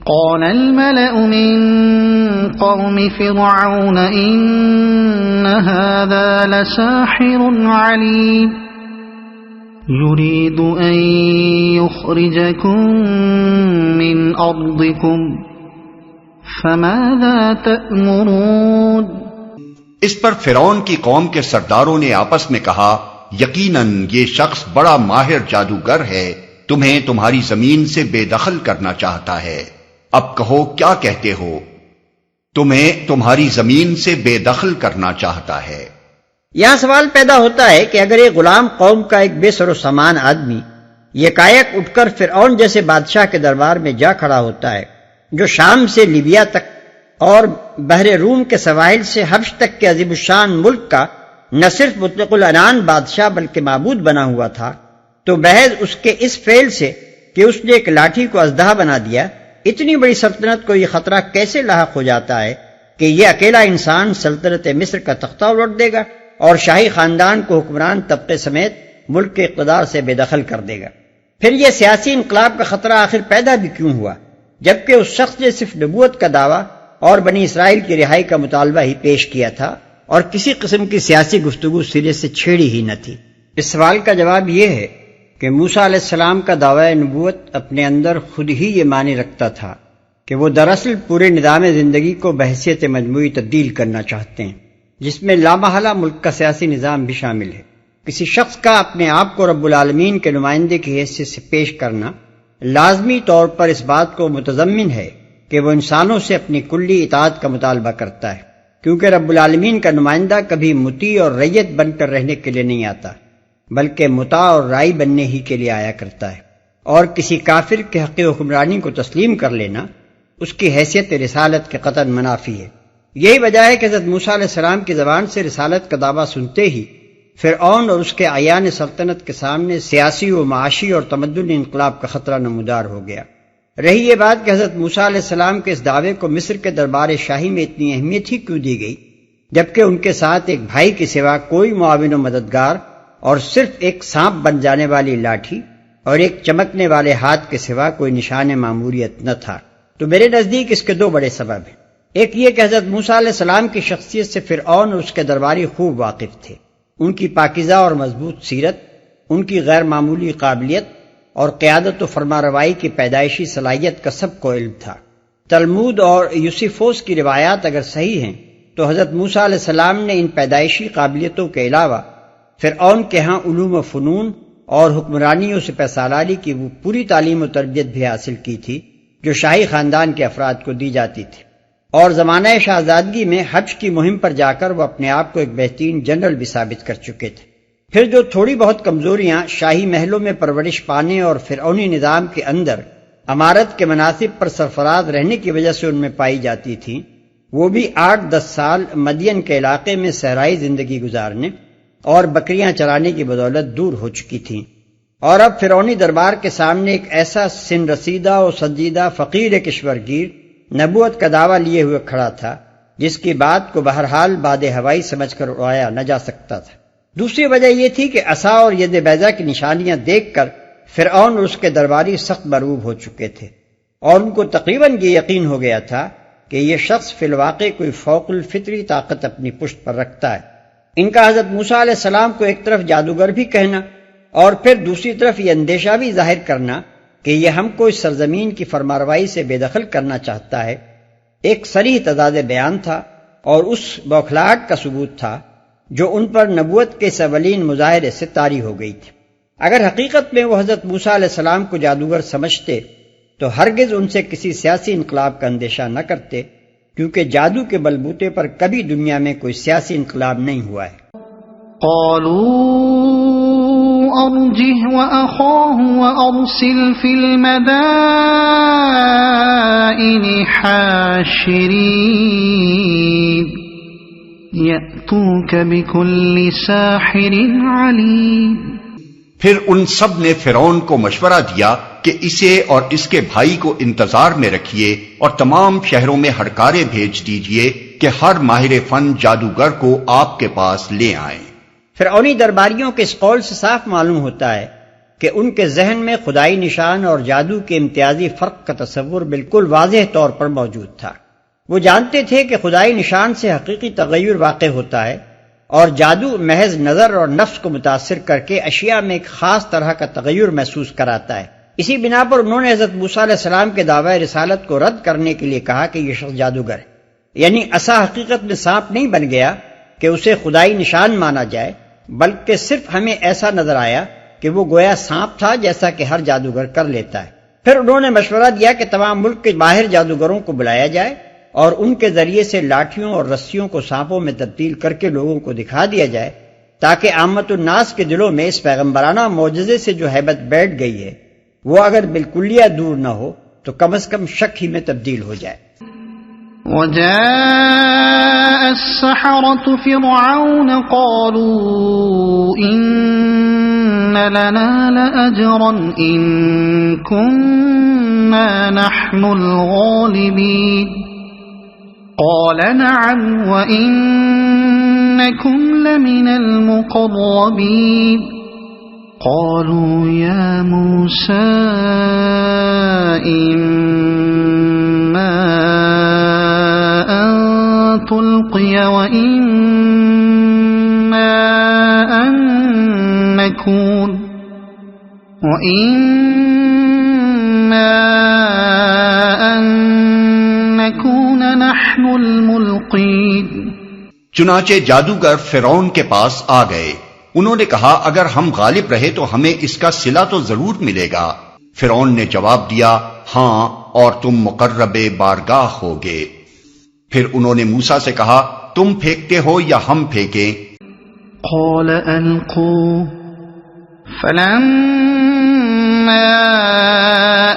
قال الملأ من قوم فرعون إن هذا لساحر عليم يريد أن يخرجكم من أرضكم فماذا تأمرون۔ اس پر فرعون کی قوم کے سرداروں نے آپس میں کہا، یقیناً یہ شخص بڑا ماہر جادوگر ہے، تمہیں تمہاری زمین سے بے دخل کرنا چاہتا ہے۔ اب کہو کیا کہتے ہو؟ تمہیں تمہاری زمین سے بے دخل کرنا چاہتا ہے۔ یہاں سوال پیدا ہوتا ہے کہ اگر ایک غلام قوم کا ایک بے سر و سامان آدمی یکایک اٹھ کر فرعون جیسے بادشاہ کے دربار میں جا کھڑا ہوتا ہے، جو شام سے لیبیا تک اور بحر روم کے سواحل سے حبش تک کے عظیم الشان ملک کا نہ صرف مطلق العنان بادشاہ بلکہ معبود بنا ہوا تھا، تو محض اس کے اس فعل سے کہ اس نے ایک لاٹھی کو اژدہا بنا دیا، اتنی بڑی سلطنت کو یہ خطرہ کیسے لاحق ہو جاتا ہے کہ یہ اکیلا انسان سلطنت مصر کا تختہ الٹ دے گا اور شاہی خاندان کو حکمران طبقے سمیت ملک کے اقتدار سے بے دخل کر دے گا؟ پھر یہ سیاسی انقلاب کا خطرہ آخر پیدا بھی کیوں ہوا، جبکہ اس شخص نے صرف نبوت کا دعویٰ اور بنی اسرائیل کی رہائی کا مطالبہ ہی پیش کیا تھا اور کسی قسم کی سیاسی گفتگو سرے سے چھیڑی ہی نہ تھی؟ اس سوال کا جواب یہ ہے کہ موسیٰ علیہ السلام کا دعوی نبوت اپنے اندر خود ہی یہ معنی رکھتا تھا کہ وہ دراصل پورے نظام زندگی کو بحیثیت مجموعی تبدیل کرنا چاہتے ہیں، جس میں لامحالہ ملک کا سیاسی نظام بھی شامل ہے۔ کسی شخص کا اپنے آپ کو رب العالمین کے نمائندے کی حیثیت سے پیش کرنا لازمی طور پر اس بات کو متضمن ہے کہ وہ انسانوں سے اپنی کلی اطاعت کا مطالبہ کرتا ہے، کیونکہ رب العالمین کا نمائندہ کبھی مطیع اور ریت بن کر رہنے کے لیے نہیں آتا، بلکہ مطاع اور رائی بننے ہی کے لیے آیا کرتا ہے، اور کسی کافر کے حق حکمرانی کو تسلیم کر لینا اس کی حیثیت رسالت کے قطعاً منافی ہے۔ یہی وجہ ہے کہ حضرت موسیٰ علیہ السلام کی زبان سے رسالت کا دعویٰ سنتے ہی فرعون اور اس کے اعیان سلطنت کے سامنے سیاسی و معاشی اور تمدنی انقلاب کا خطرہ نمودار ہو گیا۔ رہی یہ بات کہ حضرت موسیٰ علیہ السلام کے اس دعوے کو مصر کے دربار شاہی میں اتنی اہمیت ہی کیوں دی گئی، جبکہ ان کے ساتھ ایک بھائی کے سوا کوئی معاون و مددگار اور صرف ایک سانپ بن جانے والی لاٹھی اور ایک چمکنے والے ہاتھ کے سوا کوئی نشان معمولیت نہ تھا؟ تو میرے نزدیک اس کے دو بڑے سبب ہیں۔ ایک یہ کہ حضرت موسیٰ علیہ السلام کی شخصیت سے فرعون اور اس کے درباری خوب واقف تھے، ان کی پاکیزہ اور مضبوط سیرت، ان کی غیر معمولی قابلیت اور قیادت و فرمانروائی کی پیدائشی صلاحیت کا سب کو علم تھا۔ تلمود اور یوسیفوس کی روایات اگر صحیح ہیں تو حضرت موسیٰ علیہ السلام نے ان پیدائشی قابلیتوں کے علاوہ فرعون کے ہاں علوم و فنون اور حکمرانی و سپہ سالاری کی وہ پوری تعلیم و تربیت بھی حاصل کی تھی جو شاہی خاندان کے افراد کو دی جاتی تھی، اور زمانہ شہزادگی میں حج کی مہم پر جا کر وہ اپنے آپ کو ایک بہترین جنرل بھی ثابت کر چکے تھے۔ پھر جو تھوڑی بہت کمزوریاں شاہی محلوں میں پرورش پانے اور فرعونی نظام کے اندر امارت کے مناصب پر سرفراز رہنے کی وجہ سے ان میں پائی جاتی تھیں، وہ بھی 8-10 سال مدین کے علاقے میں صحرائی زندگی گزارنے اور بکریاں چرانے کی بدولت دور ہو چکی تھیں، اور اب فرعونی دربار کے سامنے ایک ایسا سن رسیدہ و سنجیدہ فقیر کشورگیر نبوت کا دعویٰ لیے ہوئے کھڑا تھا جس کی بات کو بہرحال باد ہوائی سمجھ کر اڑایا نہ جا سکتا تھا۔ دوسری وجہ یہ تھی کہ عصا اور ید بیضا کی نشانیاں دیکھ کر فرعون اور اس کے درباری سخت مرعوب ہو چکے تھے، اور ان کو تقریباً یہ یقین ہو گیا تھا کہ یہ شخص فی الواقع کوئی فوق الفطری طاقت اپنی پشت پر رکھتا ہے۔ ان کا حضرت موسیٰ علیہ السلام کو ایک طرف جادوگر بھی کہنا اور پھر دوسری طرف یہ اندیشہ بھی ظاہر کرنا کہ یہ ہم کو اس سرزمین کی فرمانروائی سے بے دخل کرنا چاہتا ہے، ایک صریح تضاد بیان تھا اور اس بوکھلاہٹ کا ثبوت تھا جو ان پر نبوت کے اولین مظاہرے سے طاری ہو گئی تھی۔ اگر حقیقت میں وہ حضرت موسیٰ علیہ السلام کو جادوگر سمجھتے تو ہرگز ان سے کسی سیاسی انقلاب کا اندیشہ نہ کرتے، کیونکہ جادو کے بلبوتے پر کبھی دنیا میں کوئی سیاسی انقلاب نہیں ہوا ہے۔ قالوا ارجه واخاه وارسل في المدائن حاشرين يأتوك بكل ساحر عليم۔ پھر ان سب نے فرعون کو مشورہ دیا کہ اسے اور اس کے بھائی کو انتظار میں رکھیے اور تمام شہروں میں ہڑکارے بھیج دیجئے کہ ہر ماہر فن جادوگر کو آپ کے پاس لے آئیں۔ فرعونی درباریوں کے اس قول سے صاف معلوم ہوتا ہے کہ ان کے ذہن میں خدائی نشان اور جادو کے امتیازی فرق کا تصور بالکل واضح طور پر موجود تھا۔ وہ جانتے تھے کہ خدائی نشان سے حقیقی تغیر واقع ہوتا ہے اور جادو محض نظر اور نفس کو متاثر کر کے اشیاء میں ایک خاص طرح کا تغیر محسوس کراتا ہے۔ اسی بنا پر انہوں نے حضرت موسیٰ علیہ السلام کے دعوی رسالت کو رد کرنے کے لیے کہا کہ یہ شخص جادوگر ہے، یعنی عصا حقیقت میں سانپ نہیں بن گیا کہ اسے خدائی نشان مانا جائے، بلکہ صرف ہمیں ایسا نظر آیا کہ وہ گویا سانپ تھا جیسا کہ ہر جادوگر کر لیتا ہے۔ پھر انہوں نے مشورہ دیا کہ تمام ملک کے ماہر جادوگروں کو بلایا جائے اور ان کے ذریعے سے لاٹھیوں اور رسیوں کو سانپوں میں تبدیل کر کے لوگوں کو دکھا دیا جائے، تاکہ عامت الناس کے دلوں میں اس پیغمبرانہ معجزے سے جو ہیبت بیٹھ گئی ہے وہ اگر بالکلیہ دور نہ ہو تو کم از کم شک ہی میں تبدیل ہو جائے۔ وجاء السحرة فرعون قالوا إن لنا لأجرا إن كنا نحن الغالبين قال نعم وإنكم لمن المقربين قالوا يا موسى إما أن تلقي وإما أن نكون نحن الملقين۔ چنانچہ جادوگر فرعون کے پاس آ گئے۔ انہوں نے کہا اگر ہم غالب رہے تو ہمیں اس کا صلہ تو ضرور ملے گا۔ فرعون نے جواب دیا ہاں اور تم مقرب بارگاہ ہوگے۔ پھر انہوں نے موسیٰ سے کہا تم پھینکتے ہو یا ہم پھینکیں؟ قال ألقوا فلما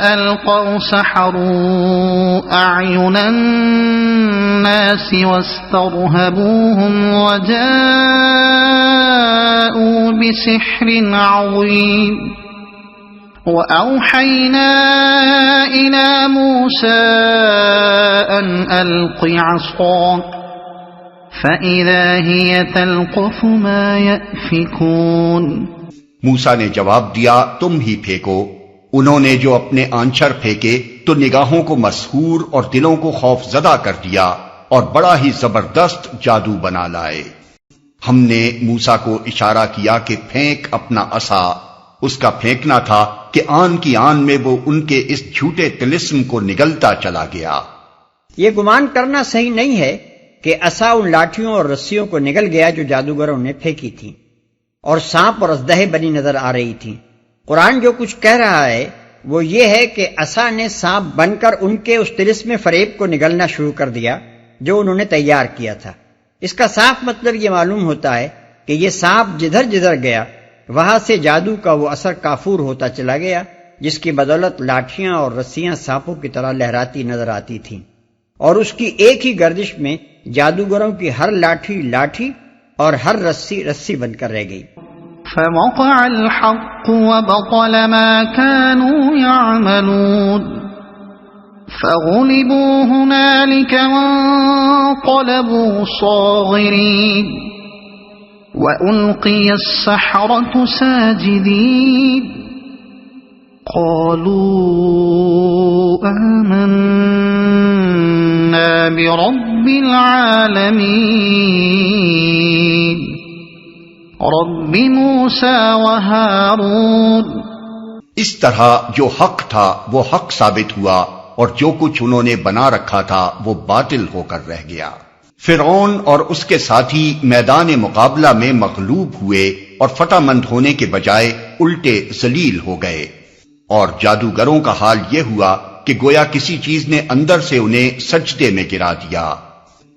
ألقوا سحروا أعين الناس واسترهبوهم وجاءوا بسحر عظيم وأوحينا إلى موسى أن ألق عصاك فإذا هي تلقف ما يأفكون۔ موسیٰ نے جواب دیا تم ہی پھینکو۔ انہوں نے جو اپنے آنچر پھینکے تو نگاہوں کو مسحور اور دلوں کو خوف زدہ کر دیا اور بڑا ہی زبردست جادو بنا لائے۔ ہم نے موسیٰ کو اشارہ کیا کہ پھینک اپنا عصا۔ اس کا پھینکنا تھا کہ آن کی آن میں وہ ان کے اس جھوٹے طلسم کو نگلتا چلا گیا۔ یہ گمان کرنا صحیح نہیں ہے کہ عصا ان لاٹھیوں اور رسیوں کو نگل گیا جو جادوگروں نے پھینکی تھی اور سانپ اور اژدہے بنی نظر آ رہی تھی۔ قرآن جو کچھ کہہ رہا ہے وہ یہ ہے کہ عصا نے سانپ بن کر ان کے اس طلسم فریب کو نگلنا شروع کر دیا جو انہوں نے تیار کیا تھا۔ اس کا صاف مطلب یہ معلوم ہوتا ہے کہ یہ سانپ جدھر جدھر گیا وہاں سے جادو کا وہ اثر کافور ہوتا چلا گیا، جس کی بدولت لاٹھیاں اور رسیاں سانپوں کی طرح لہراتی نظر آتی تھیں، اور اس کی ایک ہی گردش میں جادوگروں کی ہر لاٹھی لاٹھی اور ہر رسی رسی بن کر رہ گئی۔ فوقع الحق وبطل ما كانوا يعملون فغلبوا هنالك وانقلبوا صاغرين وألقي السحرة ساجدين قالوا آمنا برب العالمين رب موسى وهارون۔ اس طرح جو حق تھا وہ حق ثابت ہوا اور جو کچھ انہوں نے بنا رکھا تھا وہ باطل ہو کر رہ گیا۔ فرعون اور اس کے ساتھی میدان مقابلہ میں مغلوب ہوئے اور فتح مند ہونے کے بجائے الٹے ذلیل ہو گئے، اور جادوگروں کا حال یہ ہوا کہ گویا کسی چیز نے اندر سے انہیں سجدے میں گرا دیا۔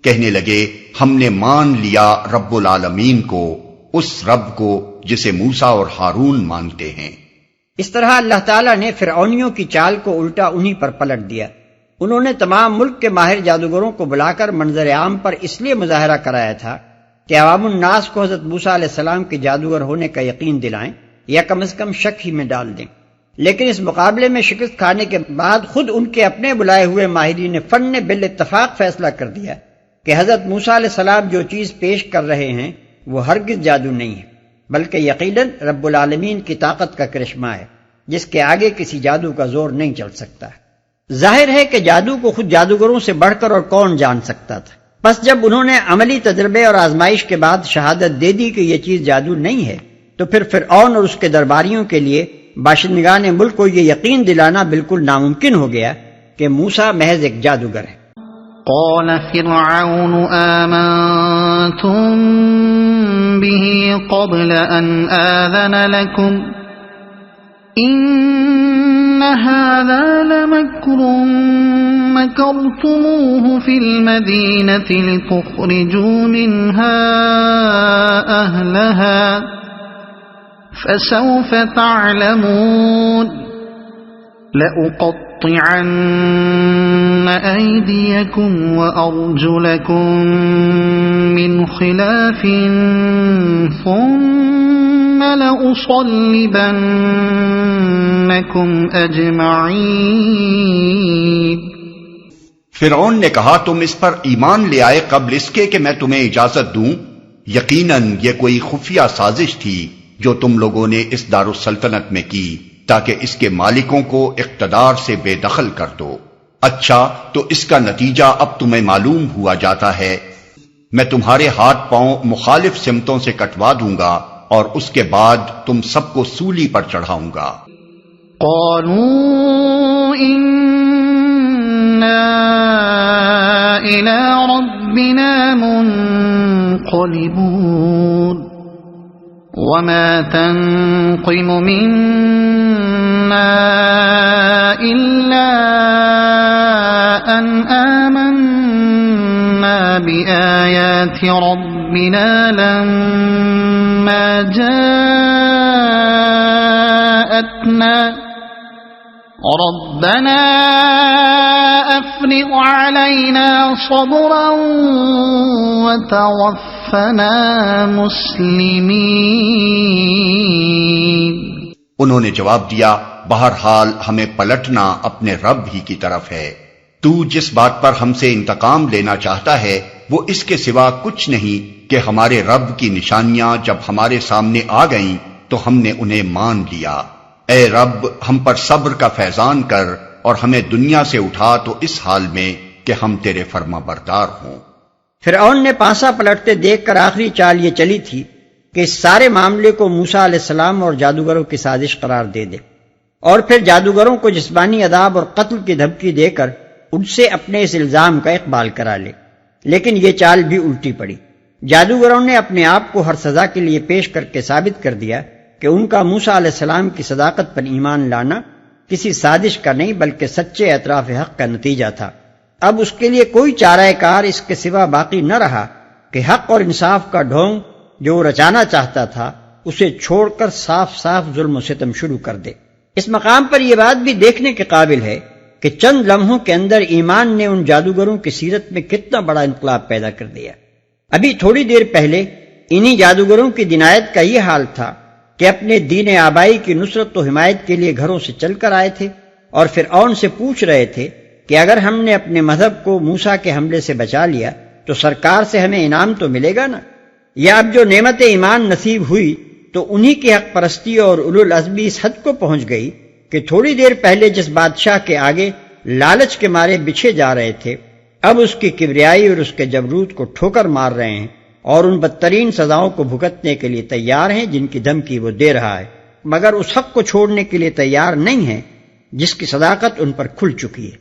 کہنے لگے ہم نے مان لیا رب العالمین کو، اس رب کو جسے موسیٰ اور ہارون مانتے ہیں۔ اس طرح اللہ تعالیٰ نے فرعونیوں کی چال کو الٹا انہی پر پلٹ دیا۔ انہوں نے تمام ملک کے ماہر جادوگروں کو بلا کر منظر عام پر اس لیے مظاہرہ کرایا تھا کہ عوام الناس کو حضرت موسیٰ علیہ السلام کے جادوگر ہونے کا یقین دلائیں یا کم از کم شک ہی میں ڈال دیں، لیکن اس مقابلے میں شکست کھانے کے بعد خود ان کے اپنے بلائے ہوئے ماہرین فن نے بالاتفاق فیصلہ کر دیا کہ حضرت موسیٰ علیہ السلام جو چیز پیش کر رہے ہیں وہ ہرگز جادو نہیں ہے بلکہ یقیناً رب العالمین کی طاقت کا کرشمہ ہے جس کے آگے کسی جادو کا زور نہیں چل سکتا۔ ظاہر ہے کہ جادو کو خود جادوگروں سے بڑھ کر اور کون جان سکتا تھا۔ بس جب انہوں نے عملی تجربے اور آزمائش کے بعد شہادت دے دی کہ یہ چیز جادو نہیں ہے، تو پھر فرعون اور اس کے درباریوں کے لیے باشندگان ملک کو یہ یقین دلانا بالکل ناممکن ہو گیا کہ موسیٰ محض ایک جادوگر ہے۔ قال فرعون آمنتم به قبل أن آذن لكم إن هذا لمكر مكرتموه في المدينة لتخرجوا منها أهلها فسوف تعلمون لأقطعن أيديكم وأرجلكم من خلاف ثم لأصلبنكم أجمعين۔ فرعون نے کہا تم اس پر ایمان لے آئے قبل اس کے کہ میں تمہیں اجازت دوں؟ یقیناً یہ کوئی خفیہ سازش تھی جو تم لوگوں نے اس دارالسلطنت میں کی تاکہ اس کے مالکوں کو اقتدار سے بے دخل کر دو۔ اچھا تو اس کا نتیجہ اب تمہیں معلوم ہوا جاتا ہے، میں تمہارے ہاتھ پاؤں مخالف سمتوں سے کٹوا دوں گا اور اس کے بعد تم سب کو سولی پر چڑھاؤں گا۔ قالوا إنا إلى ربنا منقلبون وما تنقم منا إلا أن آمنا بآيات ربنا لما جاءتنا ربنا أفرغ علينا صبرا وتوفنا مسلمين۔ انہوں نے جواب دیا بہرحال ہمیں پلٹنا اپنے رب ہی کی طرف ہے، تو جس بات پر ہم سے انتقام لینا چاہتا ہے وہ اس کے سوا کچھ نہیں کہ ہمارے رب کی نشانیاں جب ہمارے سامنے آ گئیں تو ہم نے انہیں مان لیا۔ اے رب ہم پر صبر کا فیضان کر اور ہمیں دنیا سے اٹھا تو اس حال میں کہ ہم تیرے فرما بردار ہوں۔ فرعون نے پانسا پلٹتے دیکھ کر آخری چال یہ چلی تھی کہ اس سارے معاملے کو موسیٰ علیہ السلام اور جادوگروں کی سازش قرار دے دے اور پھر جادوگروں کو جسمانی عذاب اور قتل کی دھمکی دے کر ان سے اپنے اس الزام کا اقبال کرا لے، لیکن یہ چال بھی الٹی پڑی۔ جادوگروں نے اپنے آپ کو ہر سزا کے لیے پیش کر کے ثابت کر دیا کہ ان کا موسیٰ علیہ السلام کی صداقت پر ایمان لانا کسی سازش کا نہیں بلکہ سچے اعتراف حق کا نتیجہ تھا۔ اب اس کے لیے کوئی چارہ کار اس کے سوا باقی نہ رہا کہ حق اور انصاف کا ڈھونگ جو وہ رچانا چاہتا تھا اسے چھوڑ کر صاف صاف ظلم و ستم شروع کر دے۔ اس مقام پر یہ بات بھی دیکھنے کے قابل ہے کہ چند لمحوں کے اندر ایمان نے ان جادوگروں کی سیرت میں کتنا بڑا انقلاب پیدا کر دیا۔ ابھی تھوڑی دیر پہلے انہی جادوگروں کی دنایت کا یہ حال تھا کہ اپنے دین آبائی کی نصرت و حمایت کے لیے گھروں سے چل کر آئے تھے اور فرعون سے پوچھ رہے تھے کہ اگر ہم نے اپنے مذہب کو موسیٰ کے حملے سے بچا لیا تو سرکار سے ہمیں انعام تو ملے گا نا، یا اب جو نعمت ایمان نصیب ہوئی تو انہی کی حق پرستی اور اولو العزمی اس حد کو پہنچ گئی کہ تھوڑی دیر پہلے جس بادشاہ کے آگے لالچ کے مارے بچھے جا رہے تھے اب اس کی کبریائی اور اس کے جبروت کو ٹھوکر مار رہے ہیں اور ان بدترین سزاؤں کو بھگتنے کے لیے تیار ہیں جن کی دھمکی وہ دے رہا ہے، مگر اس حق کو چھوڑنے کے لیے تیار نہیں ہیں جس کی صداقت ان پر کھل چکی ہے۔